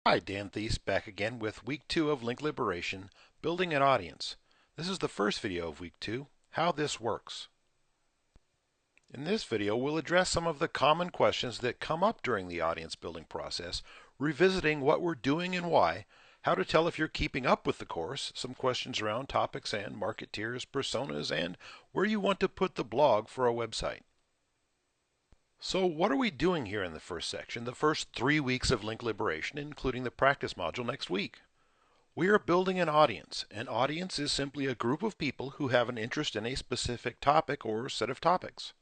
Hi, Dan Thies back again with week 2 of Link Liberation, Building an Audience. This is the first video of week 2, how this works. In this video, we'll address some of the common questions that come up during the audience building process, revisiting what we're doing and why, how to tell if you're keeping up with the course, some questions around topics and market tiers, personas, and where you want to put the blog for a website. So what are we doing here in the first section, the first 3 weeks of Link Liberation, including the practice module next week? We are building an audience. An audience is simply a group of people who have an interest in a specific topic or set of topics.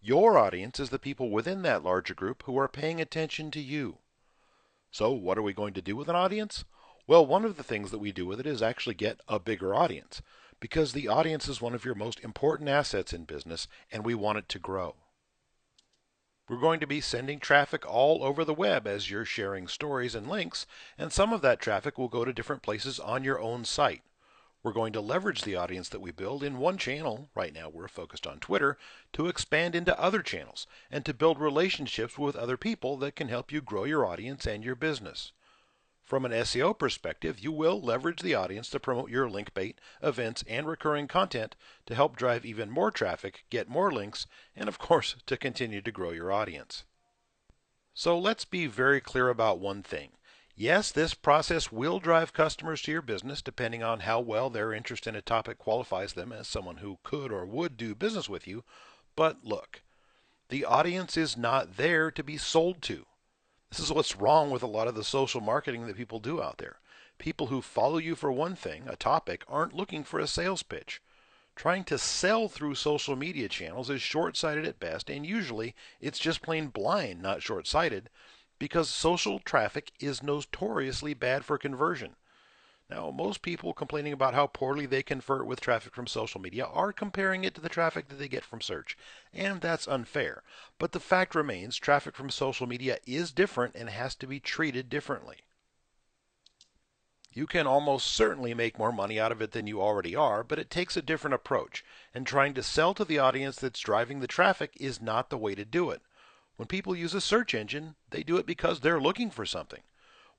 Your audience is the people within that larger group who are paying attention to you. So what are we going to do with an audience? Well, one of the things that we do with it is actually get a bigger audience, because the audience is one of your most important assets in business, and we want it to grow. We're going to be sending traffic all over the web as you're sharing stories and links, and some of that traffic will go to different places on your own site. We're going to leverage the audience that we build in one channel, right now we're focused on Twitter, to expand into other channels and to build relationships with other people that can help you grow your audience and your business. From an SEO perspective, you will leverage the audience to promote your link bait, events, and recurring content to help drive even more traffic, get more links, and of course, to continue to grow your audience. So let's be very clear about one thing. Yes, this process will drive customers to your business depending on how well their interest in a topic qualifies them as someone who could or would do business with you. But look, the audience is not there to be sold to. This is what's wrong with a lot of the social marketing that people do out there. People who follow you for one thing, a topic, aren't looking for a sales pitch. Trying to sell through social media channels is short-sighted at best, and usually it's just plain blind, not short-sighted, because social traffic is notoriously bad for conversion. Now, most people complaining about how poorly they convert with traffic from social media are comparing it to the traffic that they get from search, and that's unfair. But the fact remains, traffic from social media is different and has to be treated differently. You can almost certainly make more money out of it than you already are, but it takes a different approach, and trying to sell to the audience that's driving the traffic is not the way to do it. When people use a search engine, they do it because they're looking for something.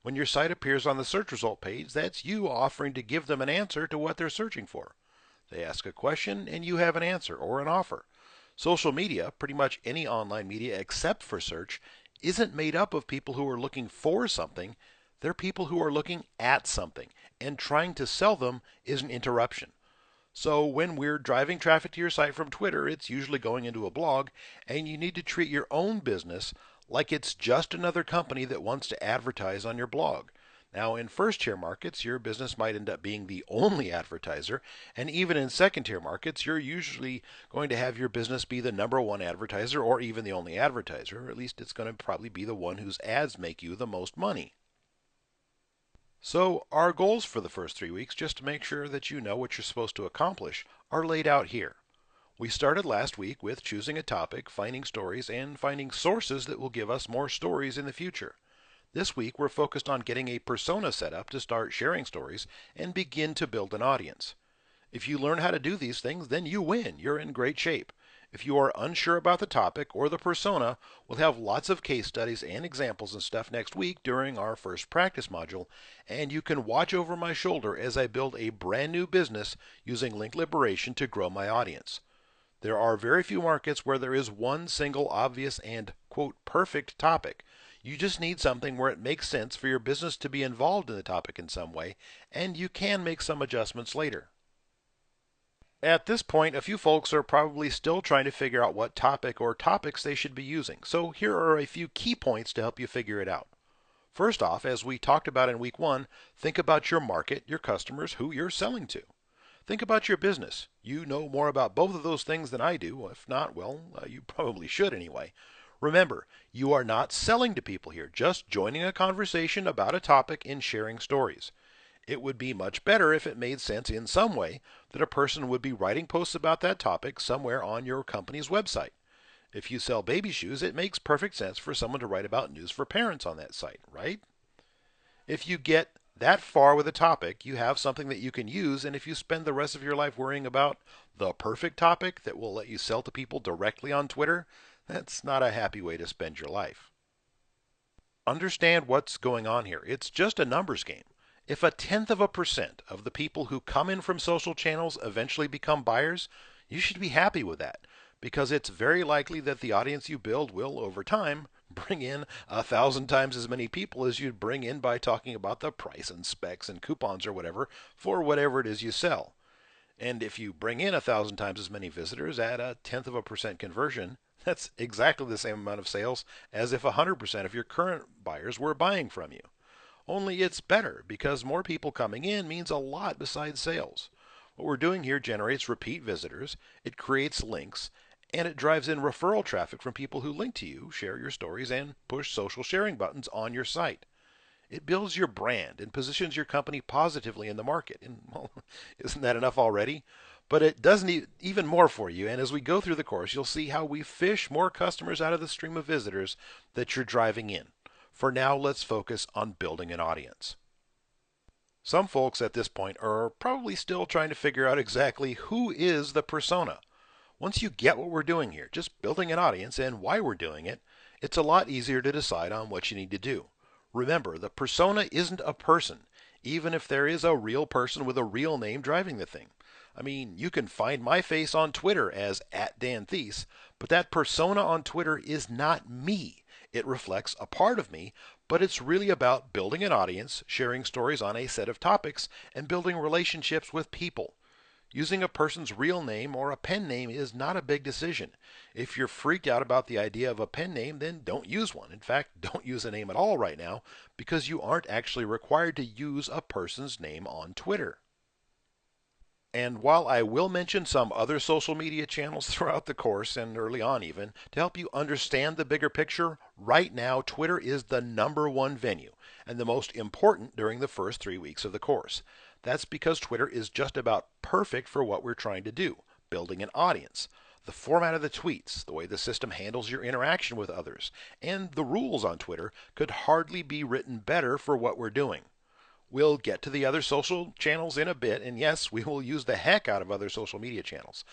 When your site appears on the search result page, that's you offering to give them an answer to what they're searching for. They ask a question and you have an answer or an offer. Social media, pretty much any online media except for search, isn't made up of people who are looking for something. They're people who are looking at something, and trying to sell them is an interruption. So when we're driving traffic to your site from Twitter, it's usually going into a blog, and you need to treat your own business like it's just another company that wants to advertise on your blog. Now, in first-tier markets, your business might end up being the only advertiser, and even in second-tier markets, you're usually going to have your business be the number one advertiser or even the only advertiser, or at least it's going to probably be the one whose ads make you the most money. So our goals for the first 3 weeks, just to make sure that you know what you're supposed to accomplish, are laid out here. We started last week with choosing a topic, finding stories, and finding sources that will give us more stories in the future. This week we're focused on getting a persona set up to start sharing stories and begin to build an audience. If you learn how to do these things, then you win. You're in great shape. If you are unsure about the topic or the persona, we'll have lots of case studies and examples and stuff next week during our first practice module, and you can watch over my shoulder as I build a brand new business using Link Liberation to grow my audience. There are very few markets where there is one single obvious and, quote, perfect topic. You just need something where it makes sense for your business to be involved in the topic in some way, and you can make some adjustments later. At this point, a few folks are probably still trying to figure out what topic or topics they should be using, so here are a few key points to help you figure it out. First off, as we talked about in week 1, think about your market, your customers, who you're selling to. Think about your business. You know more about both of those things than I do. If not, well, you probably should anyway. Remember, you are not selling to people here, just joining a conversation about a topic and sharing stories. It would be much better if it made sense in some way that a person would be writing posts about that topic somewhere on your company's website. If you sell baby shoes, it makes perfect sense for someone to write about news for parents on that site, right? If you get that far with a topic, you have something that you can use, and if you spend the rest of your life worrying about the perfect topic that will let you sell to people directly on Twitter, that's not a happy way to spend your life. Understand what's going on here. It's just a numbers game. If 0.1% of the people who come in from social channels eventually become buyers, you should be happy with that, because it's very likely that the audience you build will, over time, bring in 1,000 times as many people as you'd bring in by talking about the price and specs and coupons or whatever for whatever it is you sell. And if you bring in 1,000 times as many visitors at 0.1% conversion, that's exactly the same amount of sales as if 100% of your current buyers were buying from you. Only it's better, because more people coming in means a lot besides sales. What we're doing here generates repeat visitors, it creates links, and it drives in referral traffic from people who link to you, share your stories, and push social sharing buttons on your site. It builds your brand and positions your company positively in the market. And, well, isn't that enough already? But it does need even more for you. And as we go through the course, you'll see how we fish more customers out of the stream of visitors that you're driving in. For now, let's focus on building an audience. Some folks at this point are probably still trying to figure out exactly who is the persona. Once you get what we're doing here, just building an audience and why we're doing it, it's a lot easier to decide on what you need to do. Remember, the persona isn't a person, even if there is a real person with a real name driving the thing. I mean, you can find my face on Twitter as @DanTheiss, but that persona on Twitter is not me. It reflects a part of me, but it's really about building an audience, sharing stories on a set of topics, and building relationships with people. Using a person's real name or a pen name is not a big decision. If you're freaked out about the idea of a pen name, then don't use one. In fact, don't use a name at all right now, because you aren't actually required to use a person's name on Twitter. And while I will mention some other social media channels throughout the course and early on even, to help you understand the bigger picture, right now Twitter is the #1 venue and the most important during the first 3 weeks of the course. That's because Twitter is just about perfect for what we're trying to do, building an audience. The format of the tweets, the way the system handles your interaction with others, and the rules on Twitter could hardly be written better for what we're doing. We'll get to the other social channels in a bit, and yes, we will use the heck out of other social media channels.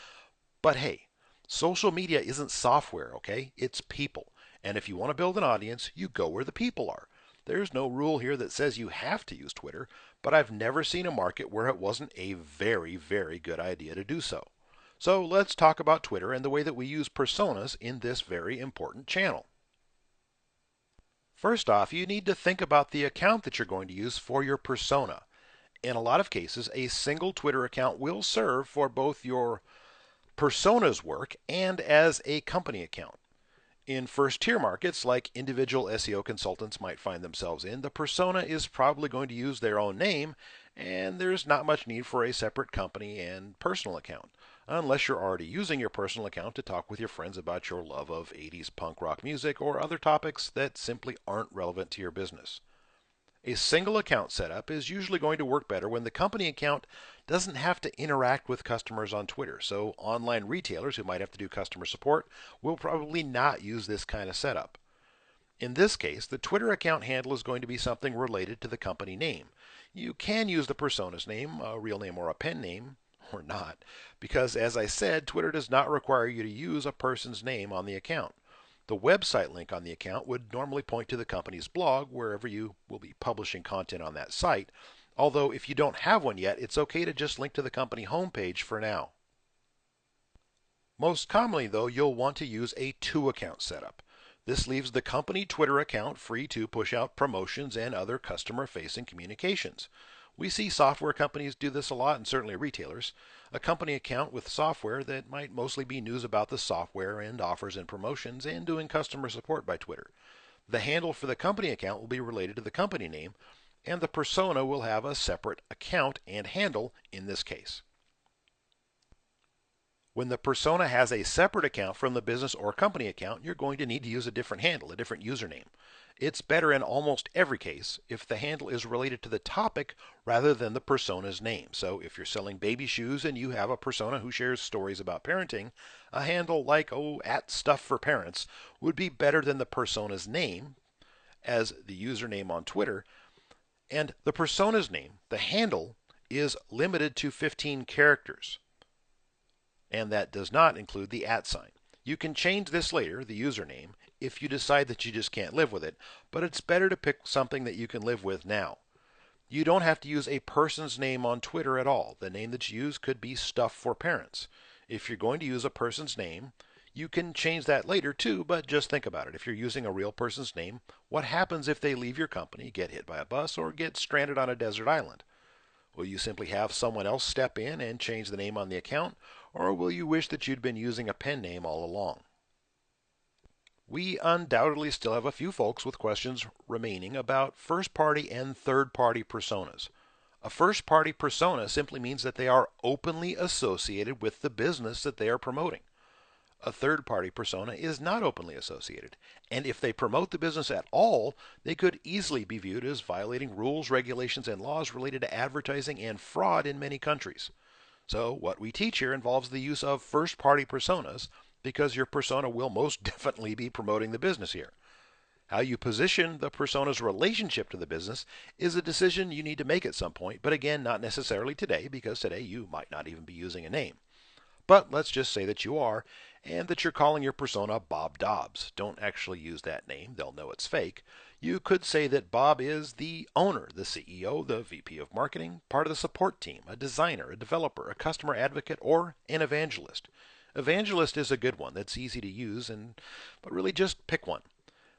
But hey, social media isn't software, okay? It's people. And if you want to build an audience, you go where the people are. There's no rule here that says you have to use Twitter, but I've never seen a market where it wasn't a very, very good idea to do so. So let's talk about Twitter and the way that we use personas in this very important channel. First off, you need to think about the account that you're going to use for your persona. In a lot of cases, a single Twitter account will serve for both your persona's work and as a company account. In first-tier markets, like individual SEO consultants might find themselves in, the persona is probably going to use their own name, and there's not much need for a separate company and personal account, unless you're already using your personal account to talk with your friends about your love of 80s punk rock music or other topics that simply aren't relevant to your business. A single account setup is usually going to work better when the company account doesn't have to interact with customers on Twitter, so online retailers who might have to do customer support will probably not use this kind of setup. In this case, the Twitter account handle is going to be something related to the company name. You can use the persona's name, a real name or a pen name, or not, because as I said, Twitter does not require you to use a person's name on the account. The website link on the account would normally point to the company's blog, wherever you will be publishing content on that site, although if you don't have one yet, it's okay to just link to the company homepage for now. Most commonly, though, you'll want to use a two-account setup. This leaves the company Twitter account free to push out promotions and other customer-facing communications. We see software companies do this a lot, and certainly retailers. A company account with software that might mostly be news about the software and offers and promotions, and doing customer support by Twitter. The handle for the company account will be related to the company name, and the persona will have a separate account and handle in this case. When the persona has a separate account from the business or company account, you're going to need to use a different handle, a different username. It's better in almost every case if the handle is related to the topic rather than the persona's name. So if you're selling baby shoes and you have a persona who shares stories about parenting, a handle like @StuffForParents would be better than the persona's name as the username on Twitter. And the persona's name, the handle, is limited to 15 characters. And that does not include the @ sign. You can change this later, the username, if you decide that you just can't live with it, but it's better to pick something that you can live with now. You don't have to use a person's name on Twitter at all. The name that you use could be Stuff for Parents. If you're going to use a person's name, you can change that later too, but just think about it. If you're using a real person's name, what happens if they leave your company, get hit by a bus, or get stranded on a desert island? Will you simply have someone else step in and change the name on the account, or will you wish that you'd been using a pen name all along? We undoubtedly still have a few folks with questions remaining about first-party and third-party personas. A first-party persona simply means that they are openly associated with the business that they are promoting. A third-party persona is not openly associated, and if they promote the business at all, they could easily be viewed as violating rules, regulations, and laws related to advertising and fraud in many countries. So what we teach here involves the use of first-party personas because your persona will most definitely be promoting the business here. How you position the persona's relationship to the business is a decision you need to make at some point, but again, not necessarily today, because today you might not even be using a name. But let's just say that you are, and that you're calling your persona Bob Dobbs. Don't actually use that name, they'll know it's fake. You could say that Bob is the owner, the CEO, the VP of marketing, part of the support team, a designer, a developer, a customer advocate, or an evangelist. Evangelist is a good one that's easy to use, but really just pick one.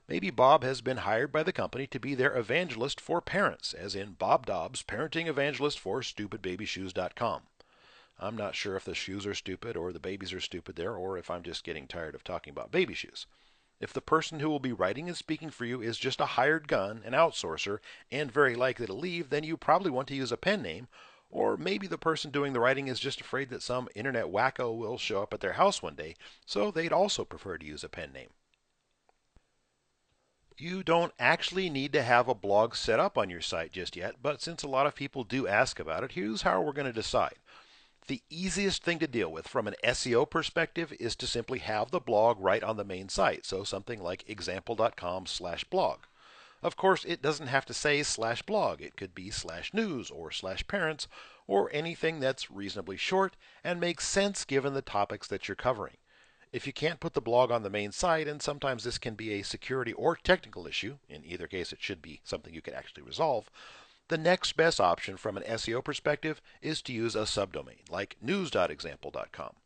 Maybe Bob has been hired by the company to be their evangelist for parents, as in Bob Dobbs, parenting evangelist for StupidBabyShoes.com. I'm not sure if the shoes are stupid or the babies are stupid there, or if I'm just getting tired of talking about baby shoes. If the person who will be writing and speaking for you is just a hired gun, an outsourcer, and very likely to leave, then you probably want to use a pen name, or maybe the person doing the writing is just afraid that some internet wacko will show up at their house one day, so they'd also prefer to use a pen name. You don't actually need to have a blog set up on your site just yet, but since a lot of people do ask about it, here's how we're going to decide. The easiest thing to deal with from an SEO perspective is to simply have the blog right on the main site, so something like example.com/blog. Of course, it doesn't have to say /blog. It could be /news or /parents or anything that's reasonably short and makes sense given the topics that you're covering. If you can't put the blog on the main site, and sometimes this can be a security or technical issue, in either case it should be something you can actually resolve, the next best option from an SEO perspective is to use a subdomain, like news.example.com.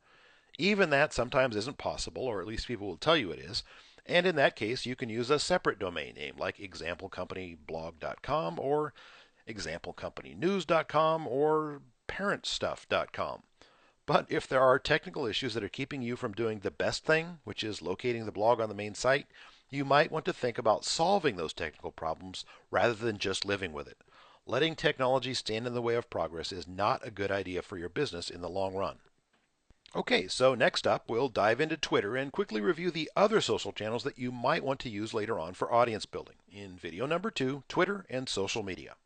Even that sometimes isn't possible, or at least people will tell you it is, and in that case you can use a separate domain name like examplecompanyblog.com or examplecompanynews.com or parentstuff.com. But if there are technical issues that are keeping you from doing the best thing, which is locating the blog on the main site, you might want to think about solving those technical problems rather than just living with it. Letting technology stand in the way of progress is not a good idea for your business in the long run. Okay, so next up, we'll dive into Twitter and quickly review the other social channels that you might want to use later on for audience building in video number 2, Twitter and social media.